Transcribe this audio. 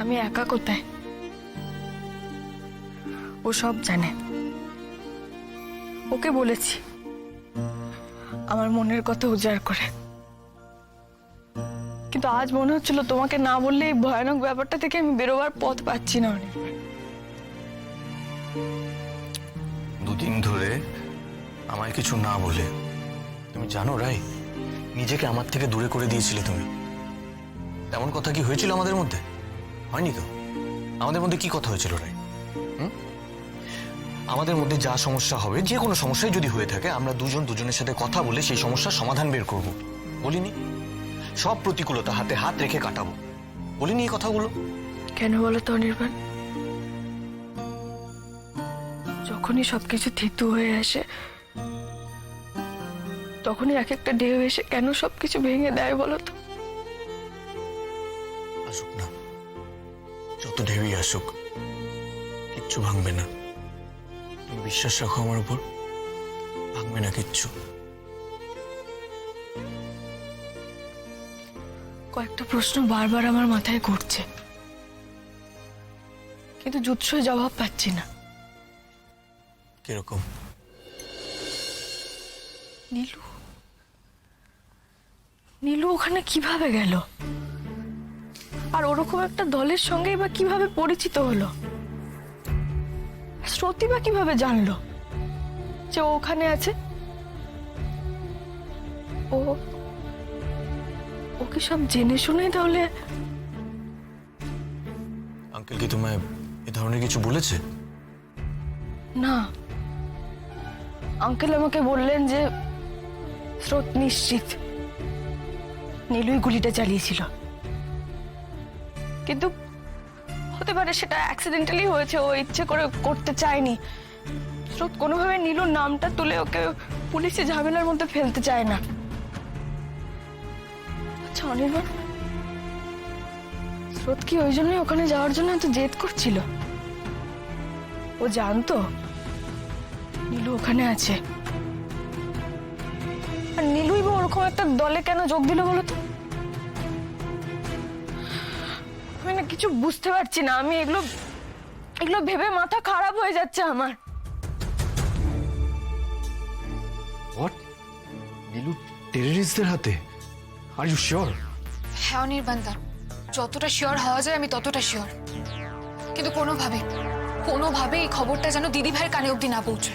আমি একা কোথায়? ও সব জানে। ওকে বলেছি আমার মনের কথা উজাড় করে, কিন্তু আজ মনে হচ্ছিল তোমাকে না বললে এই ভয়ানক ব্যাপারটা থেকে আমি বেরোবার পথ পাচ্ছি না। দুদিন ধরে আমায় কিছু না বলে তুমি জানো রাই, নিজেকে আমার থেকে দূরে করে দিয়েছিলে তুমি। তেমন কথা কি হয়েছিল আমাদের মধ্যে? হয়নি তো। আমাদের মধ্যে কি কথা হয়েছিল রাই? আমাদের মধ্যে যা সমস্যা হবে, যে কোনো সমস্যায় যদি হয়ে থাকে, আমরা দুজন দুজনের সাথে কথা বলে সেই সমস্যার সমাধান বের করব। বলিনি? সব প্রতিকূলতা হাতে হাত রেখে কাটাবো। বলিনি এই কথাগুলো? কেন বলো তো অনির্বাণ? যখনই সবকিছু থিতু হয়ে আসে তখনই এক একটা ঢেউ এসে কেন সবকিছু ভেঙে দেয় বলো তো? আসুক না, যত ঢেউই আসুক, কিচ্ছু ভাঙবে না। তুমি বিশ্বাস রাখো আমার উপর, ভাঙবে না কিচ্ছু। কয়েকটা প্রশ্ন বারবার আমার মাথায় ঘুরছে, কিন্তু জুৎসই জবাব পাচ্ছি না। কিরকম? নীলু নীলু ওখানে কিভাবে গেল? আর ওরকম একটা দলের সঙ্গেই বা কিভাবে পরিচিত হলো? শ্রুতি বা কিভাবে জানলো যে ও ওখানে আছে? ও ওকে সব জেনে শুনে তাহলে? আঙ্কেল কি তোমায় এ ধরনের কিছু বলেছে? না, আঙ্কেল আমাকে বললেন যে স্রোত নিশ্চিত নীলুই গুলিটা চালিয়েছিল, কিন্তু হতে পারে সেটা অ্যাক্সিডেন্টালি হয়েছে, ও ইচ্ছে করে করতে চায়নি। স্রোত কোনোভাবে নীলুর নামটা তুলে ওকে পুলিশে ঝামেলার মধ্যে ফেলতে চায় না। আচ্ছা অনির্বাণ, স্রোত কি ওই জন্যই ওখানে যাওয়ার জন্য এত জেদ করছিল? ও জানতো নীলু ওখানে আছে, আর নীলুই বা ওরকম একটা দলে কেন যোগ দিল বলো তো? আমি না কিছু বুঝতে পারছি না। আমি এগুলো ভেবে মাথা খারাপ হয়ে যাচ্ছে আমার। হোয়াট? নীলু টেররিস্টদের হাতে? Are you sure? হ্যাঁ অনির্বাণদা, যতটা শিওর হওয়া যায় আমি ততটা শিওর, কিন্তু কোনোভাবে এই খবরটা যেন দিদি ভাইয়ের কানে অবধি না পৌঁছে।